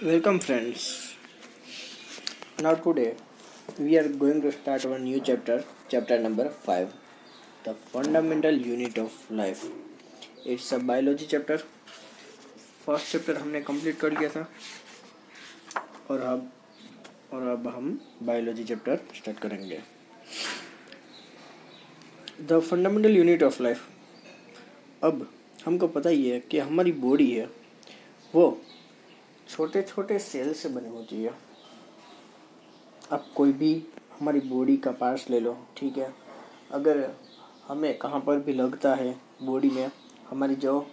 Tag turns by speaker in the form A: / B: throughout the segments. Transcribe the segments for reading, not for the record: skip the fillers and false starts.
A: Welcome, friends. Now, today we are going to start our new chapter number 5, the fundamental unit of life. It's a biology chapter. First chapter हमने complete कर लिया था और अब हम biology chapter start करेंगे. The fundamental unit of life. अब हमको पता ही है कि हमारी बॉडी है वो छोटे छोटे सेल से बनी होती है. अब कोई भी हमारी बॉडी का पार्ट्स ले लो, ठीक है. अगर हमें कहाँ पर भी लगता है बॉडी में, हमारी जो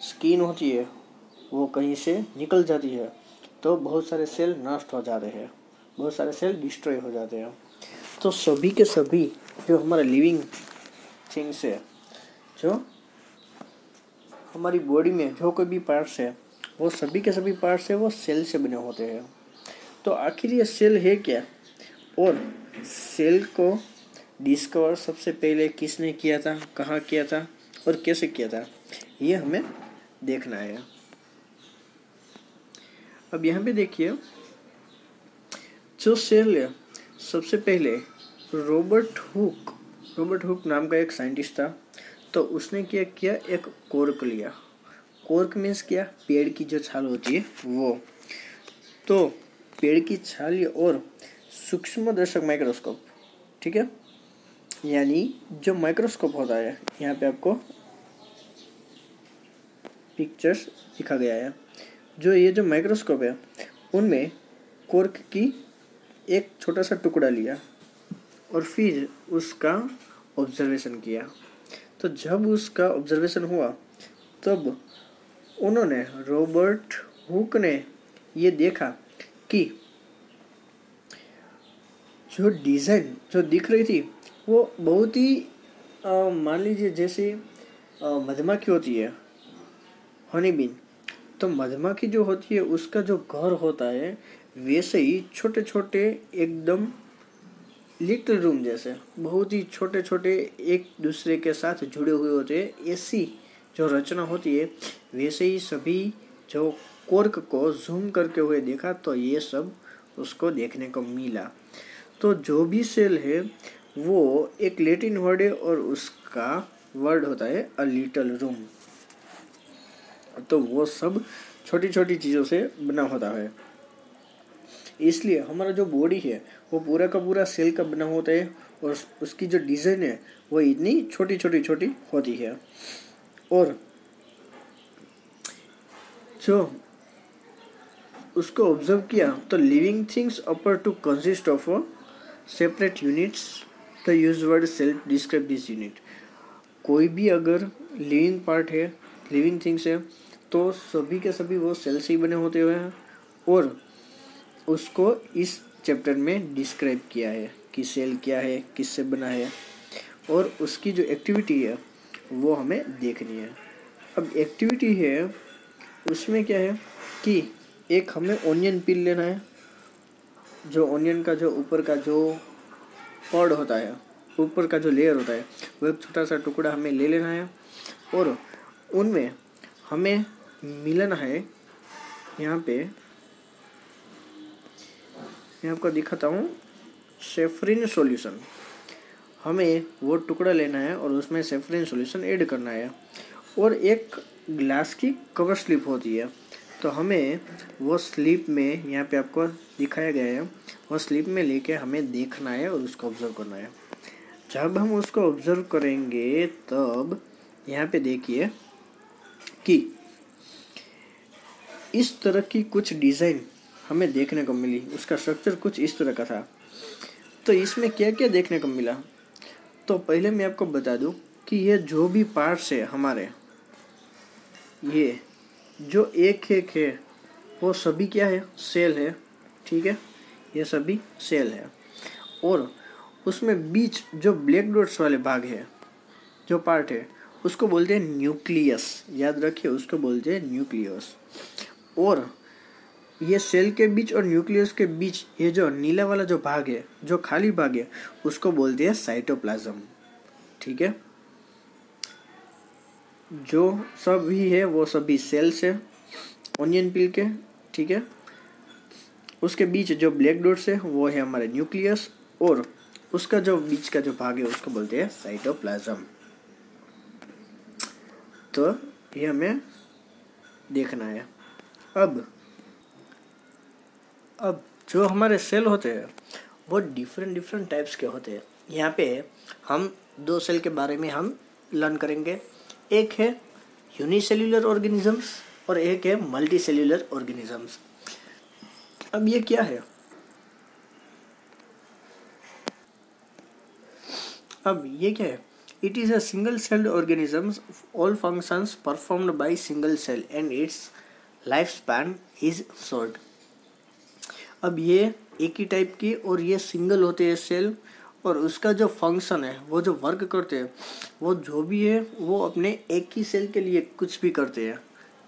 A: स्किन होती है वो कहीं से निकल जाती है तो बहुत सारे सेल नष्ट हो जाते हैं, बहुत सारे सेल डिस्ट्रॉय हो जाते हैं. तो सभी के सभी जो हमारा लिविंग थिंग्स है, जो हमारी बॉडी में जो कोई भी पार्ट्स है, वो सभी के सभी पार्ट्स है वो सेल से बने होते हैं. तो आखिर ये सेल है क्या, और सेल को डिस्कवर सबसे पहले किसने किया था, कहाँ किया था और कैसे किया था, ये हमें देखना है. अब यहाँ पे देखिए, जो सेल है सबसे पहले रॉबर्ट हुक नाम का एक साइंटिस्ट था. तो उसने क्या किया, एक कॉर्क लिया. कॉर्क मीन्स क्या, पेड़ की जो छाल होती है वो. तो पेड़ की छाल और सूक्ष्मदर्शक माइक्रोस्कोप, ठीक है, यानी जो माइक्रोस्कोप होता है, यहाँ पे आपको पिक्चर्स दिखा गया है. जो ये जो माइक्रोस्कोप है उनमें कॉर्क की एक छोटा सा टुकड़ा लिया और फिर उसका ऑब्जर्वेशन किया. तो जब उसका ऑब्जर्वेशन हुआ तब उन्होंने, रॉबर्ट हुक ने ये देखा कि जो डिज़ाइन जो दिख रही थी वो बहुत ही मान लीजिए जैसे मधुमक्खी होती है, हनी बीन. तो मधुमक्खी जो होती है उसका जो घर होता है वैसे ही छोटे छोटे एकदम लिटिल रूम जैसे, बहुत ही छोटे छोटे एक दूसरे के साथ जुड़े हुए होते हैं. ऐसी जो रचना होती है वैसे ही सभी जो कॉर्क को जूम करके हुए देखा तो ये सब उसको देखने को मिला. तो जो भी सेल है वो एक लैटिन वर्ड है और उसका वर्ड होता है अ लिटिल रूम. तो वो सब छोटी छोटी चीज़ों से बना होता है. इसलिए हमारा जो बॉडी है वो पूरा का पूरा सेल का बना होता है और उसकी जो डिज़ाइन है वो इतनी छोटी छोटी होती है. और जो उसको ऑब्जर्व किया तो living things appear to consist of separate units. The use word cell describe this unit. कोई भी अगर लिविंग पार्ट है, लिविंग थिंग्स है, तो सभी के सभी वो सेल से ही बने होते हुए हैं. और उसको इस चैप्टर में डिस्क्राइब किया है कि सेल क्या है, किससे बना है, और उसकी जो एक्टिविटी है वो हमें देखनी है. अब एक्टिविटी है उसमें क्या है कि एक हमें ऑनियन पील लेना है. जो ऑनियन का जो ऊपर का जो पॉड होता है, ऊपर का जो लेयर होता है, वो एक छोटा सा टुकड़ा हमें ले लेना है और उनमें हमें मिलाना है. यहाँ पे मैं आपको दिखाता हूँ, सेफ्रिन सॉल्यूशन. हमें वो टुकड़ा लेना है और उसमें सेफ्रिन सॉल्यूशन ऐड करना है. और एक ग्लास की कवर स्लिप होती है, तो हमें वो स्लिप में, यहाँ पे आपको दिखाया गया है, वो स्लिप में लेके हमें देखना है और उसको ऑब्जर्व करना है. जब हम उसको ऑब्जर्व करेंगे तब यहाँ पे देखिए कि इस तरह की कुछ डिज़ाइन हमें देखने को मिली. उसका स्ट्रक्चर कुछ इस तरह का था. तो इसमें क्या क्या देखने को मिला, तो पहले मैं आपको बता दूं कि ये जो भी पार्ट्स है हमारे, ये जो एक है वो सभी क्या है, सेल है, ठीक है. ये सभी सेल है. और उसमें बीच जो ब्लैक डॉट्स वाले भाग है, जो पार्ट है, उसको बोलते हैं न्यूक्लियस. याद रखिए, उसको बोलते हैं न्यूक्लियस. और ये सेल के बीच और न्यूक्लियस के बीच ये जो नीला वाला जो भाग है, जो खाली भाग है, उसको बोलते हैं साइटोप्लाज्म, ठीक है. जो सभी है वो सभी सेल्स है ऑनियन पील के, ठीक है. उसके बीच जो ब्लैक डॉट्स है वो है हमारे न्यूक्लियस, और उसका जो बीच का जो भाग है उसको बोलते हैं साइटोप्लाज्म। तो ये हमें देखना है। अब जो हमारे सेल होते हैं वो डिफरेंट टाइप्स के होते हैं। यहाँ पे हम दो सेल के बारे में हम लर्न करेंगे। एक है यूनिसेल्युलर ऑर्गेनिजम्स और एक है मल्टी सेल्युलर ऑर्गेनिजम्स। अब ये क्या है? It is a single celled organisms, all functions performed by single cell and its life span is short. अब ये एक ही टाइप की और ये सिंगल होते हैं सेल, और उसका जो फंक्शन है वो जो वर्क करते हैं वो जो भी है वो अपने एक ही सेल के लिए कुछ भी करते हैं,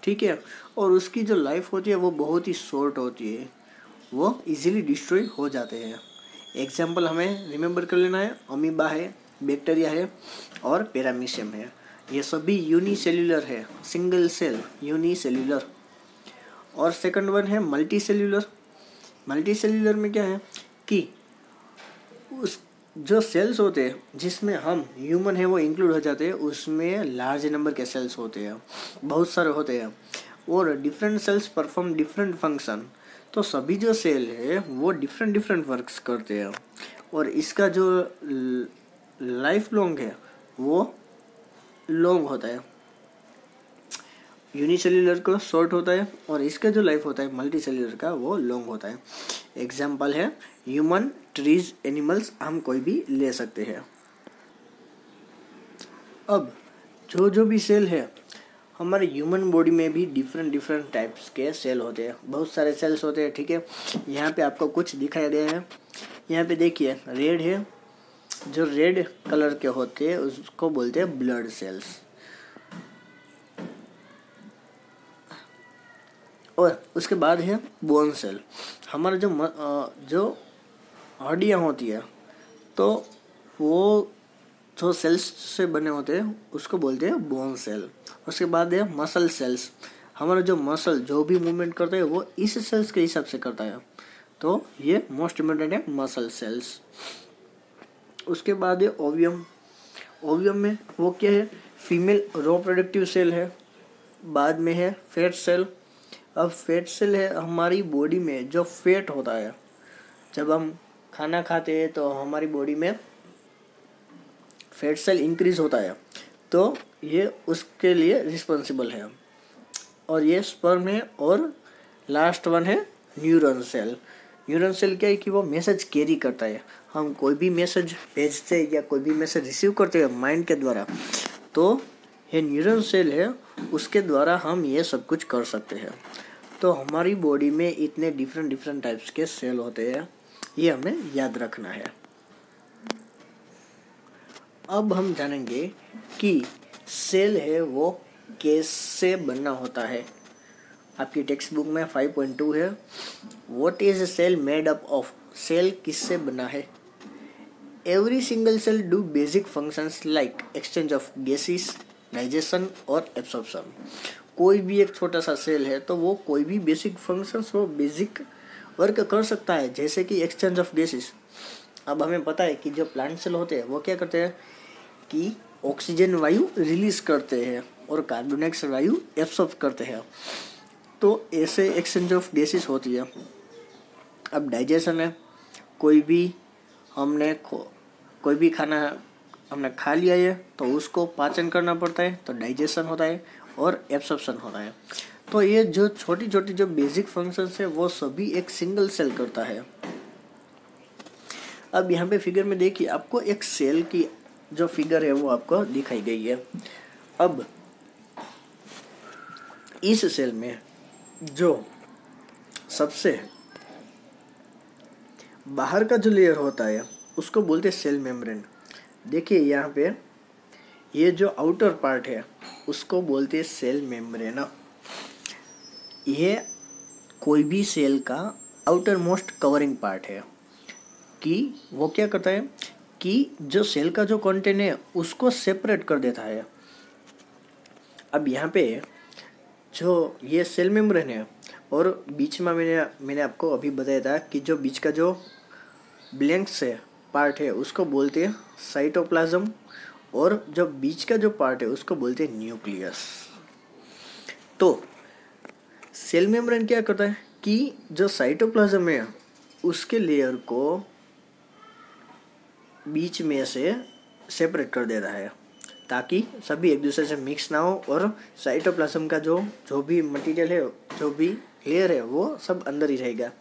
A: ठीक है। और उसकी जो लाइफ होती है वो बहुत ही शॉर्ट होती है, वो इजीली डिस्ट्रॉय हो जाते हैं। एग्जाम्पल हमें रिमेंबर कर लेना है, अमीबा है, बैक्टीरिया है और पैरामीशियम है। ये सभी यूनिसेल्युलर है, सिंगल सेल यूनिसेल्युलर। और सेकंड वन है मल्टी सेल्युलर। मल्टी सेल्युलर में क्या है कि उस जो सेल्स होते हैं जिसमें हम ह्यूमन है वो इंक्लूड हो जाते हैं, उसमें लार्ज नंबर के सेल्स होते हैं, बहुत सारे होते हैं, और different cells perform different function. तो सभी जो सेल है वो डिफरेंट वर्क्स करते हैं, और इसका जो लाइफ लॉन्ग है वो लॉन्ग होता है। यूनिसेल्युलर का शॉर्ट होता है और इसका जो लाइफ होता है मल्टी सेल्युलर का वो लॉन्ग होता है। एग्जाम्पल है ह्यूमन, ट्रीज, एनिमल्स, हम कोई भी ले सकते हैं। अब जो भी सेल है हमारे ह्यूमन बॉडी में भी डिफरेंट टाइप्स के सेल होते हैं, बहुत सारे सेल्स होते हैं, ठीक है। यहाँ पे आपको कुछ दिखाया गया है। यहाँ पे देखिए रेड है, जो रेड कलर के होते हैं उसको बोलते हैं ब्लड सेल्स। और उसके बाद है बोन सेल। हमारा जो हड्डियाँ होती है तो वो जो सेल्स से बने होते हैं उसको बोलते हैं बोन सेल। उसके बाद है मसल सेल्स। हमारा जो मसल जो भी मूवमेंट करता है वो इस सेल्स के हिसाब से करता है, तो ये मोस्ट इम्पोर्टेंट है मसल सेल्स। उसके बाद है ओवियम। ओवियम में वो क्या है, फीमेल रो प्रोडक्टिव सेल है। बाद में है फैट सेल। अब फैट सेल है हमारी बॉडी में जो फैट होता है, जब हम खाना खाते हैं तो हमारी बॉडी में फैट सेल इंक्रीज होता है, तो ये उसके लिए रिस्पॉन्सिबल है। और ये स्पर्म है। और लास्ट वन है न्यूरॉन सेल। न्यूरॉन सेल क्या है कि वो मैसेज कैरी करता है। हम कोई भी मैसेज भेजते हैं या कोई भी मैसेज रिसीव करते हैं माइंड के द्वारा, तो ये न्यूरॉन सेल है, उसके द्वारा हम ये सब कुछ कर सकते हैं। तो हमारी बॉडी में इतने डिफरेंट टाइप्स के सेल होते हैं, ये हमें याद रखना है। अब हम जानेंगे कि सेल है वो कैसे बनना होता है। आपकी टेक्स्ट बुक में 5.2 है, what is cell made up of. Cell किससे बना है? Every single cell do basic functions like exchange of gases, digestion और एब्सॉर्प्शन। कोई भी एक छोटा सा सेल है तो वो कोई भी बेसिक फंक्शंस, वो बेसिक वर्क कर सकता है, जैसे कि एक्सचेंज ऑफ गैसेस। अब हमें पता है कि जो प्लांट सेल होते हैं वो क्या करते हैं कि ऑक्सीजन वायु रिलीज करते हैं और कार्बन डाइऑक्साइड वायु एब्सॉर्ब करते हैं, तो ऐसे एक्सचेंज ऑफ गैसेस होती है। अब डाइजेशन है, कोई भी खाना हमने खा लिया है तो उसको पाचन करना पड़ता है, तो डाइजेशन होता है और एब्सॉर्प्शन होता है। तो ये जो छोटी जो बेसिक फंक्शंस है वो सभी एक सिंगल सेल करता है। अब यहाँ पे फिगर में देखिए, आपको एक सेल की जो फिगर है वो आपको दिखाई गई है। अब इस सेल में जो सबसे बाहर का जो लेयर होता है उसको बोलते हैं सेल मेम्ब्रेन। देखिए यहाँ पे ये जो आउटर पार्ट है उसको बोलते हैं सेल मेम्ब्रेन। ये कोई भी सेल का आउटर मोस्ट कवरिंग पार्ट है कि वो क्या करता है कि जो सेल का जो कंटेंट है उसको सेपरेट कर देता है। अब यहाँ पे जो ये सेल मेम्ब्रेन है और बीच में मैंने आपको अभी बताया था कि जो बीच का जो ब्लैंक्स है पार्ट है उसको बोलते हैं साइटोप्लाज्म, और जो बीच का जो पार्ट है उसको बोलते हैं न्यूक्लियस। तो सेल मेम्ब्रेन क्या करता है कि जो साइटोप्लाज्म है उसके लेयर को बीच में से सेपरेट कर देता है ताकि सभी एक दूसरे से मिक्स ना हो, और साइटोप्लाज्म का जो भी मटेरियल है, जो भी लेयर है, वो सब अंदर ही रहेगा।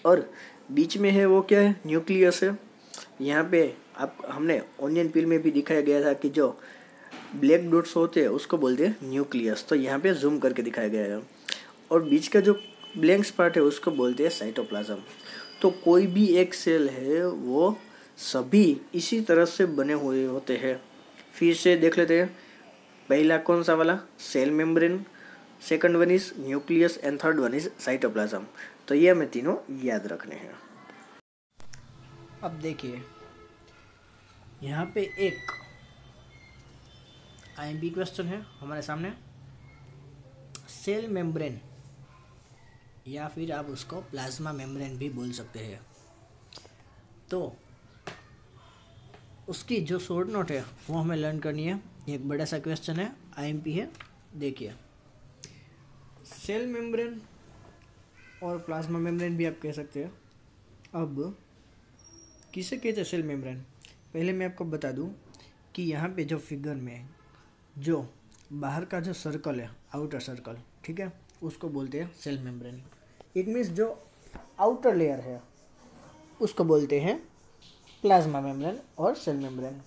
A: और बीच में है वो क्या है, न्यूक्लियस है। यहाँ पे हमने ऑनियन पील में भी दिखाया गया था कि जो ब्लैक डॉट्स होते हैं उसको बोलते हैं न्यूक्लियस, तो यहाँ पे जूम करके दिखाया गया है। और बीच का जो ब्लैंक्स पार्ट है उसको बोलते हैं साइटोप्लाज्म। तो कोई भी एक सेल है वो सभी इसी तरह से बने हुए होते हैं। फिर से देख लेते हैं, पहला कौन सा वाला, cell membrane, second one is nucleus and third one is cytoplasm. तो ये हमें तीनों याद रखने हैं। अब देखिए यहाँ पे एक आईएमपी क्वेश्चन है हमारे सामने, सेल मेम्ब्रेन या फिर आप उसको प्लाज्मा मेम्ब्रेन भी बोल सकते हैं। तो उसकी जो शॉर्ट नोट है वो हमें लर्न करनी है। एक बड़ा सा क्वेश्चन है, आईएमपी है। देखिए, सेल मेम्ब्रेन और प्लाज्मा मेम्ब्रेन भी आप कह सकते हैं। अब किसे कहते हैं सेल मेम्ब्रेन? पहले मैं आपको बता दूं कि यहाँ पे जो फिगर में जो बाहर का जो सर्कल है, आउटर सर्कल, ठीक है, उसको बोलते हैं सेल मेम्ब्रेन। इट मीन्स जो आउटर लेयर है उसको बोलते हैं प्लाज्मा मेम्ब्रेन और cell membrane.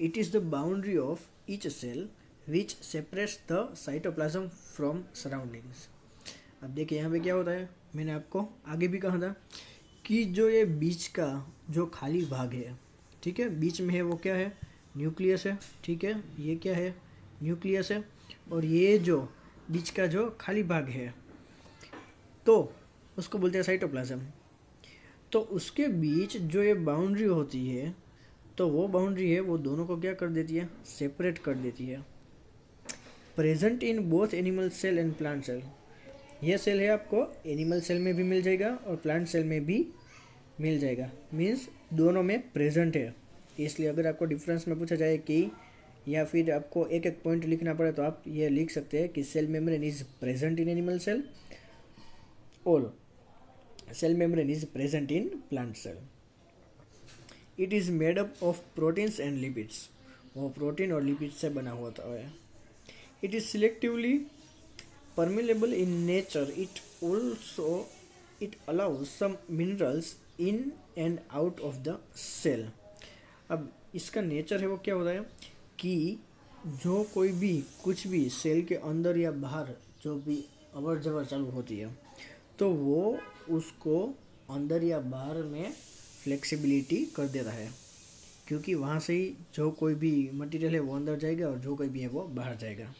A: It is the boundary of each cell which separates the cytoplasm from surroundings. अब देखिए यहाँ पे क्या होता है, मैंने आपको आगे भी कहा था कि जो ये बीच का जो खाली भाग है, ठीक है, बीच में है वो क्या है, न्यूक्लियस है, ठीक है, ये क्या है, न्यूक्लियस है। और ये जो बीच का जो खाली भाग है तो उसको बोलते हैं साइटोप्लाज्म। तो उसके बीच जो ये बाउंड्री होती है, तो वो बाउंड्री है वो दोनों को क्या कर देती है, सेपरेट कर देती है। Present in both animal cell and plant cell. ये सेल है आपको एनिमल सेल में भी मिल जाएगा और प्लांट सेल में भी मिल जाएगा, मीन्स दोनों में प्रेजेंट है। इसलिए अगर आपको डिफरेंस में पूछा जाए कि या फिर आपको एक एक पॉइंट लिखना पड़े तो आप ये लिख सकते हैं कि cell membrane is present in animal cell और cell membrane is present in plant cell. It is made up of proteins and lipids. वो प्रोटीन और लिपिड से बना हुआ है। It is selectively permeable in nature. It allows some minerals in and out of the cell. अब इसका nature है वो क्या होता है कि जो कोई भी कुछ भी सेल के अंदर या बाहर जो भी अवर जवर चालू होती है तो वो उसको अंदर या बाहर में फ्लेक्सिबिलिटी कर देता है, क्योंकि वहाँ से ही जो कोई भी मटेरियल है वो अंदर जाएगा और जो कोई भी है वो बाहर जाएगा।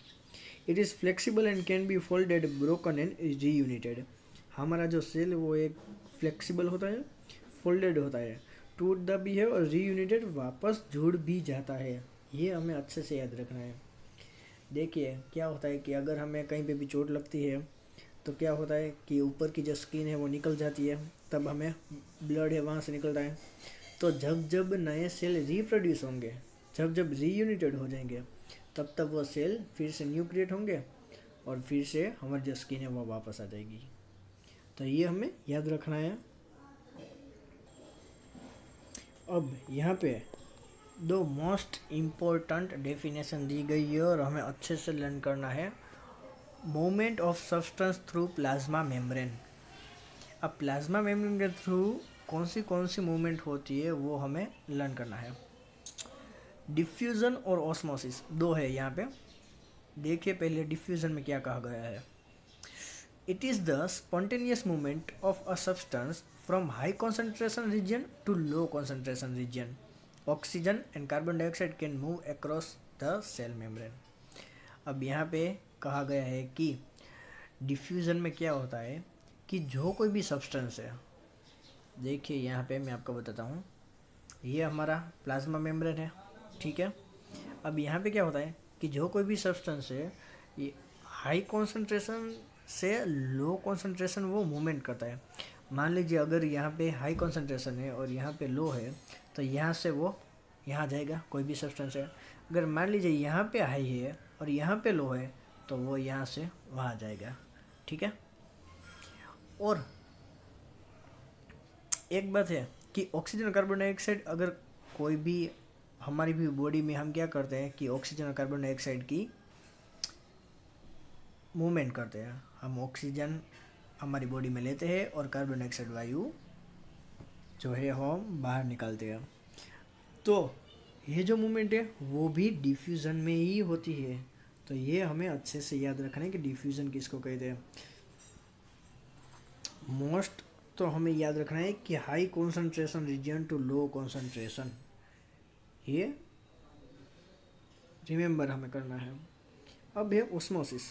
A: It is flexible and can be folded, broken and reunited. हमारा जो सेल वो एक फ्लेक्सिबल होता है, फोल्डेड होता है, टूटता भी है और रीयूनिटेड वापस जुड़ भी जाता है। ये हमें अच्छे से याद रखना है। देखिए क्या होता है कि अगर हमें कहीं पे भी चोट लगती है तो क्या होता है कि ऊपर की जो स्किन है वो निकल जाती है, तब हमें ब्लड है वहाँ से निकलता है। तो जब जब नए सेल रिप्रोड्यूस होंगे, जब जब रीयूनिटेड हो जाएंगे, तब तब वो सेल फिर से न्यू क्रिएट होंगे और फिर से हमारी जो स्किन है वो वापस आ जाएगी। तो ये हमें याद रखना है। अब यहाँ पे दो मोस्ट इम्पोर्टेंट डेफिनेशन दी गई है और हमें अच्छे से लर्न करना है। Movement of substance through plasma membrane. अब प्लाज्मा मेम्ब्रेन के थ्रू कौन सी मूवमेंट होती है वो हमें लर्न करना है। डिफ्यूज़न और ऑस्मोसिस दो है यहाँ पे। देखिए पहले डिफ्यूज़न में क्या कहा गया है। It is the spontaneous movement of a substance from high concentration region to low concentration region. Oxygen and carbon dioxide can move across the cell membrane. अब यहाँ पे कहा गया है कि डिफ्यूज़न में क्या होता है कि जो कोई भी सब्सटेंस है, देखिए यहाँ पे मैं आपको बताता हूँ, ये हमारा प्लाज्मा मेम्ब्रेन है, ठीक है। अब यहाँ पे क्या होता है कि जो कोई भी सब्सटेंस है ये हाई कॉन्सेंट्रेशन से लो कॉन्सेंट्रेशन वो मूवमेंट करता है। मान लीजिए अगर यहाँ पे हाई कॉन्सेंट्रेशन है और यहाँ पे लो है, तो यहाँ से वो यहाँ जाएगा, कोई भी सब्सटेंस है। अगर मान लीजिए यहाँ पे हाई है और यहाँ पे लो है, तो वो यहाँ से वहाँ जाएगा। ठीक है। और एक बात है कि ऑक्सीजन और कार्बन डाइऑक्साइड, अगर कोई भी हमारी भी बॉडी में हम क्या करते हैं कि ऑक्सीजन और कार्बन डाइऑक्साइड की मूवमेंट करते हैं। हम ऑक्सीजन हमारी बॉडी में लेते हैं और कार्बन डाइऑक्साइड वायु जो है हम बाहर निकालते हैं। तो ये जो मूवमेंट है वो भी डिफ्यूज़न में ही होती है। तो ये हमें अच्छे से याद रखना है कि डिफ्यूज़न किसको कहते हैं। मोस्ट तो हमें याद रखना है कि high concentration region to low concentration, ये रिमेंबर हमें करना है। अब है osmosis,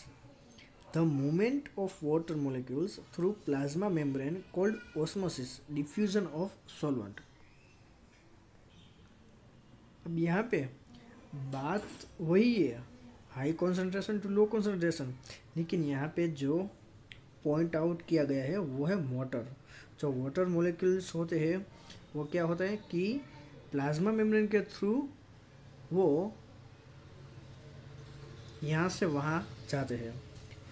A: the movement of water molecules through plasma membrane called osmosis, diffusion of solvent. अब यहाँ पे बात वही है, high concentration to low concentration, लेकिन यहाँ पे जो पॉइंट आउट किया गया है वो है वाटर। जो वाटर मोलिक्यूल्स होते हैं वो क्या होता है कि प्लाज्मा मेम्ब्रेन के थ्रू वो यहाँ से वहाँ जाते हैं।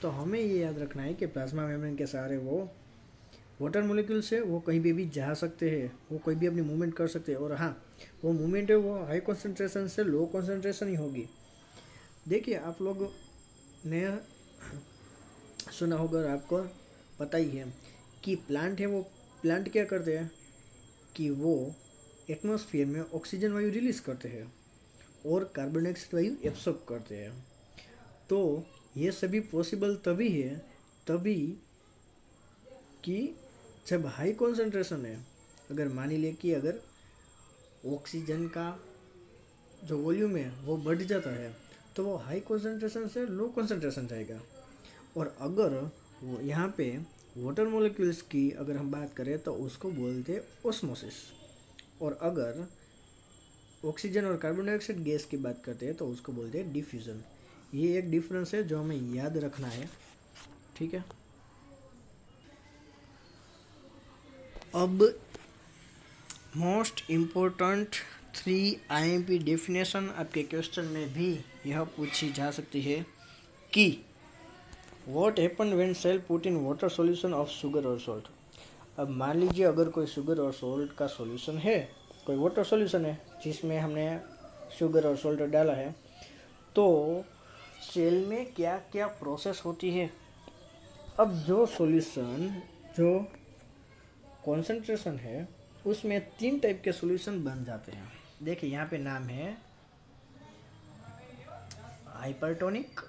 A: तो हमें ये याद रखना है कि प्लाज्मा मेम्ब्रेन के सहारे वो वाटर मोलिक्यूल से वो कहीं भी जा सकते हैं, वो कोई भी अपनी मूवमेंट कर सकते हैं। और हाँ, वो मूवमेंट है वो हाई कॉन्सेंट्रेशन से लो कॉन्सेंट्रेशन ही होगी। देखिए आप लोग ने सुना होगा और आपको पता ही है कि प्लांट है, वो प्लांट क्या करते हैं कि वो एटमॉस्फेयर में ऑक्सीजन वायु रिलीज करते हैं और कार्बन डाइऑक्साइड वायु एब्सॉर्ब करते हैं। तो ये सभी पॉसिबल तभी है कि जब हाई कॉन्सेंट्रेशन है। अगर मान लीजिए कि अगर ऑक्सीजन का जो वॉल्यूम है वो बढ़ जाता है तो वो हाई कॉन्सेंट्रेशन से लो कॉन्सेंट्रेशन जाएगा। और अगर वो यहाँ पे वाटर मॉलिक्यूल्स की अगर हम बात करें तो उसको बोलते हैं ऑस्मोसिस। और अगर ऑक्सीजन और कार्बन डाइऑक्साइड गैस की बात करते हैं तो उसको बोलते हैं डिफ्यूज़न। ये एक डिफरेंस है जो हमें याद रखना है। ठीक है। अब मोस्ट इम्पोर्टेंट 3 IMP डेफिनेशन आपके क्वेश्चन में भी यह पूछी जा सकती है कि what happen when cell put in water solution of sugar और सॉल्ट। अब मान लीजिए अगर कोई शुगर और सॉल्ट का सॉल्यूशन है, कोई वाटर सॉल्यूशन है जिसमें हमने शुगर और सॉल्ट डाला है, तो सेल में क्या क्या प्रोसेस होती है। अब जो सॉल्यूशन जो कॉन्सेंट्रेशन है उसमें 3 टाइप के सॉल्यूशन बन जाते हैं। देखिए यहाँ पे नाम है हाइपरटोनिक,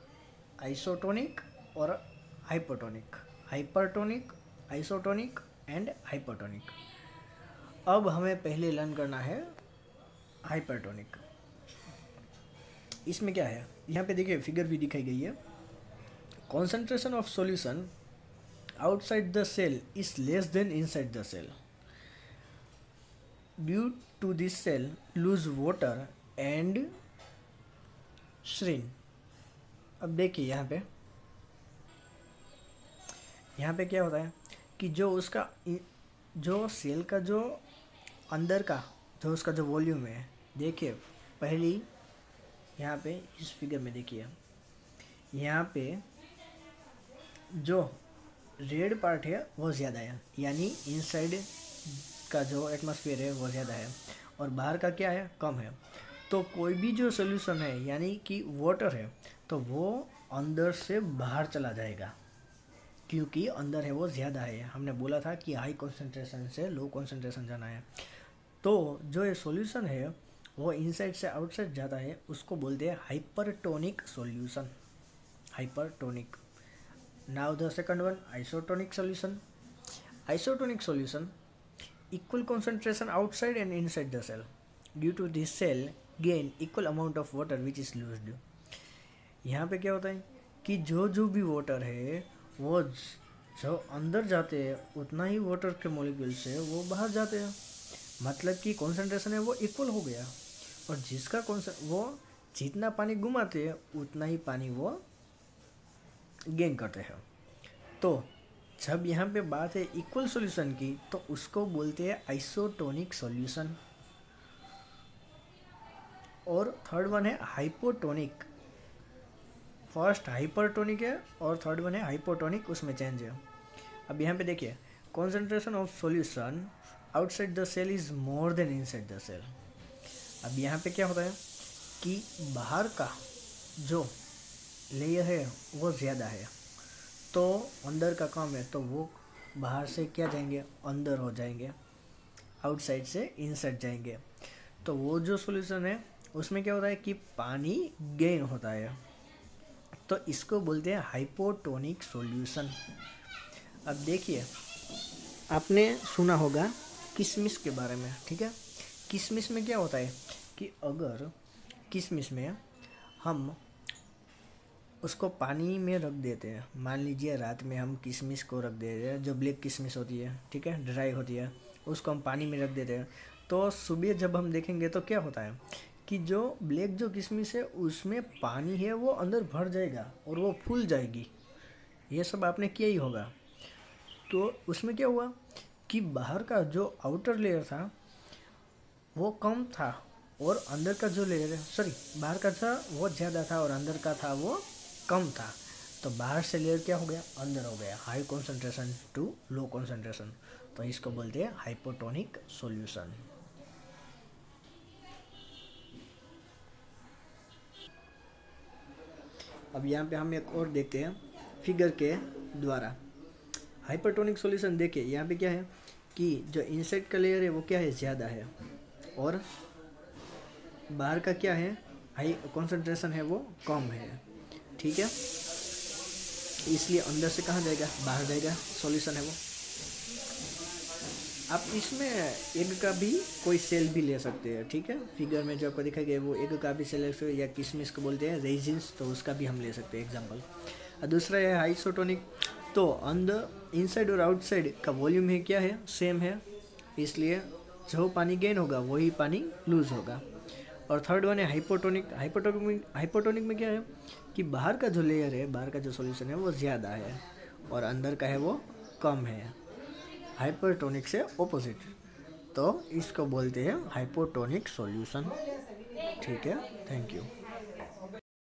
A: आइसोटोनिक और hypotonic. Hypertonic, isotonic and hypotonic. अब हमें पहले लर्न करना है हाइपरटोनिक। इसमें क्या है, यहाँ पे देखिए फिगर भी दिखाई गई है। Concentration of solution outside the cell is less than inside the cell due to this cell lose water and shrink. अब देखिए यहाँ पे क्या होता है कि जो उसका जो सेल का जो अंदर का जो उसका जो वॉल्यूम है, देखिए पहली यहाँ पे इस फिगर में देखिए यहाँ पे जो रेड पार्ट है वो ज़्यादा है, यानी इनसाइड का जो एटमॉस्फेयर है वो ज़्यादा है और बाहर का क्या है, कम है। तो कोई भी जो सोल्यूशन है यानी कि वाटर है तो वो अंदर से बाहर चला जाएगा, क्योंकि अंदर है वो ज़्यादा है। हमने बोला था कि हाई कॉन्सेंट्रेशन से लो कॉन्सेंट्रेशन जाना है। तो जो ये सॉल्यूशन है वो इनसाइड से आउटसाइड जाता है, उसको बोलते हैं hypertonic solution. Hypertonic. Now the second one, isotonic solution. Isotonic solution equal concentration outside and inside the cell. Due to this cell gain equal amount of water which is loosed. यहाँ पे क्या होता है कि जो भी वाटर है वो जो अंदर जाते हैं उतना ही वाटर के मॉलिक्यूल्स है वो बाहर जाते हैं। मतलब कि कॉन्सेंट्रेशन है वो इक्वल हो गया और जिसका वो जितना पानी घुमाते हैं उतना ही पानी वो गेन करते हैं। तो जब यहाँ पे बात है इक्वल सॉल्यूशन की, तो उसको बोलते हैं आइसोटोनिक सॉल्यूशन। और थर्ड वन है हाइपोटोनिक। फर्स्ट हाइपरटोनिक है और थर्ड वन है हाइपोटोनिक, उसमें चेंज है। अब यहाँ पे देखिए, concentration of solution outside the cell is more than inside the cell. अब यहाँ पे क्या होता है कि बाहर का जो लेयर है वो ज़्यादा है, तो अंदर का कम है, तो वो बाहर से क्या जाएंगे, अंदर हो जाएंगे, आउटसाइड से इनसाइड जाएंगे। तो वो जो सॉल्यूशन है उसमें क्या होता है कि पानी गेन होता है, तो इसको बोलते हैं हाइपोटोनिक सॉल्यूशन। अब देखिए, आपने सुना होगा किशमिश के बारे में, ठीक है। किशमिश में क्या होता है कि अगर किशमिश में हम उसको पानी में रख देते हैं, मान लीजिए रात में हम किशमिश को रख देते हैं, जो ब्लैक किशमिश होती है, ठीक है, ड्राई होती है, उसको हम पानी में रख देते हैं, तो सुबह जब हम देखेंगे तो क्या होता है कि जो ब्लैक जो किशमिश है उसमें पानी है वो अंदर भर जाएगा और वो फूल जाएगी। ये सब आपने किया ही होगा। तो उसमें क्या हुआ कि बाहर का जो आउटर लेयर था वो कम था और अंदर का जो लेयर है, सॉरी, बाहर का था वो ज़्यादा था और अंदर का था वो कम था। तो बाहर से लेयर क्या हो गया, अंदर हो गया, high concentration to low concentration. तो इसको बोलते हैं हाइपोटोनिक सॉल्यूशन। अब यहाँ पे हम एक और देखते हैं फिगर के द्वारा। हाइपरटोनिक सॉल्यूशन देखिए, यहाँ पे क्या है कि जो इनसाइड का लेयर है वो क्या है, ज़्यादा है, और बाहर का क्या है, हाई कॉन्सेंट्रेशन है वो कम है, ठीक है। इसलिए अंदर से कहाँ जाएगा, बाहर जाएगा, सॉल्यूशन है वो। आप इसमें एग का भी कोई सेल भी ले सकते हैं, ठीक है। फिगर में जो आपको दिखाई गया वो एग का भी सेल है, या किशमिश को बोलते हैं रेजिन्स, तो उसका भी हम ले सकते हैं एग्जांपल। और दूसरा है आइसोटोनिक। तो अंदर इनसाइड और आउटसाइड का वॉल्यूम है क्या है, सेम है, इसलिए जो पानी गेन होगा वही पानी लूज होगा। और थर्ड वन है हाइपोटोनिक। हाइपोटोनिक में क्या है कि बाहर का जो लेयर है, बाहर का जो सॉल्यूशन है वो ज़्यादा है और अंदर का है वो कम है, हाइपरटोनिक से ऑपोजिट। तो इसको बोलते हैं हाइपोटोनिक सॉल्यूशन, ठीक है। Thank you.